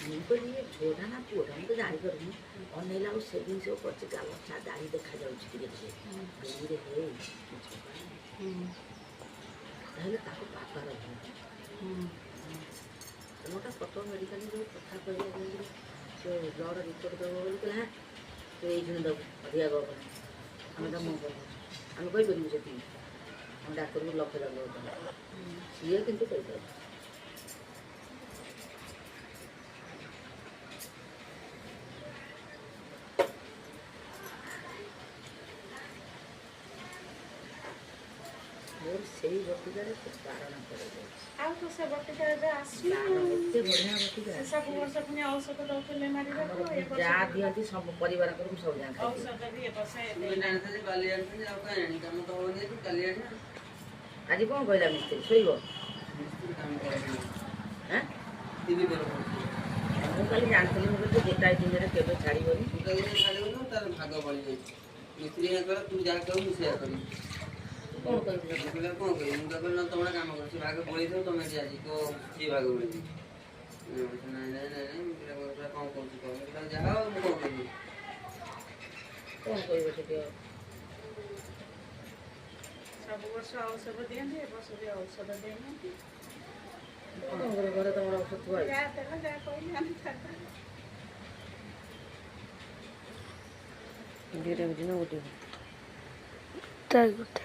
ମୁଁ କହିଲି ଇଏ ଝିଅଟା ନା ପୁଅଟା ମୁଁ ତ ଜାଣିପାରୁନି। ଅନେଇଲା ଆଉ ସେ ଜିନିଷ କରିଛି ଗାଲ ଦାଢ଼ି ଦେଖାଯାଉଛି ଟିକେ ଟିକେ ବେଲିରେ ହେଇ ତାହେଲେ ତାକୁ ବାବାର ଝିଅ। ମୋଟା ଫଟୋ ମେଡ଼ିକାଲରେ ଯେଉଁ କଥା କହିଲେ ଯାଇକିରି ସେ ବ୍ଲଡ଼ ରିପୋର୍ଟ ଦେବ ବୋଲି କହିଲା ହେ ତୁ ଏଇଖିଣି ଦେବୁ ଅଧିକା ଗପ ଆମେ ତ ମୁଁ କରିବୁ ଆମେ କହିପାରିବୁ ସେତିକି ଆମ ଡାକ୍ତରକୁ ଲକ୍ଷ ଲକ୍ଷ ସିଏ କିନ୍ତୁ କହିପାରିବ। ମୋର ସେଇ ବଟିକାରେ ବାରଣ କରାଯାଉଛି। ଆଉ ତ ସେ ବଟିକା ଏବେ ଆସିଲା ଏତେ ବଢ଼ିଆ ବଟିକା ସବୁ ବର୍ଷ ପୁଣି ଔଷଧ ଦଉଥିଲେ ମାରିବାକୁ ଯାହା ଦିଅନ୍ତି ସବୁ ପରିବାରଙ୍କର ମୁଁ ସବୁ ଜାଣିଥିଲି। ଔଷଧ ବି ଏ ବର୍ଷ ଆଜି କ'ଣ କହିଲା ମିସ୍ତ୍ରୀ ଶୋଇବ? ମୁଁ କାଲି ଜାଣିଥିଲି ମୁଁ କହିଲି ଗୋଟାଏ ଦିନରେ କେବେ ଛାଡ଼ିବନି। ତାର ଭାଗ ବଳିଯାଇଛି ମିସ୍ତ୍ରୀ ତୁ ଯାହା କହିବୁ ମୁଁ ସେଇଆ କରିବି। କ'ଣ କହିବି କ'ଣ କହିବି ମୁଁ କହିଲି ନା ତମେ କାମ କର ସେ ଭାଗ ବଳିଥିବ ତମେ ଏଠି ଆଜି ତ ସେଇ ଭାଗ ବଳିଛି। ନାଇଁ ନାଇଁ ନାଇଁ ନାଇଁ ମୁଁ କ'ଣ କରୁଛି କହ ଯାହା ହଉ ମୁଁ କ'ଣ କରିବି। କ'ଣ କହିବ ସେଠି ଆଉ ସବୁ ବର୍ଷ ଔଷଧ ଦିଅନ୍ତି ଏ ବର୍ଷ ବି ଔଷଧ ଦେଇନାହାନ୍ତି। ଘରେ ତମର ଔଷଧ ଥୁଆ ଯାହା ଦେଲା ଯାହା କହିଲେ ଆମେ ଛାଡ଼ିଦେବୁ। ଦୁଇଟା ବୁଝିନ ଗୋଟେ ଗୋଟେ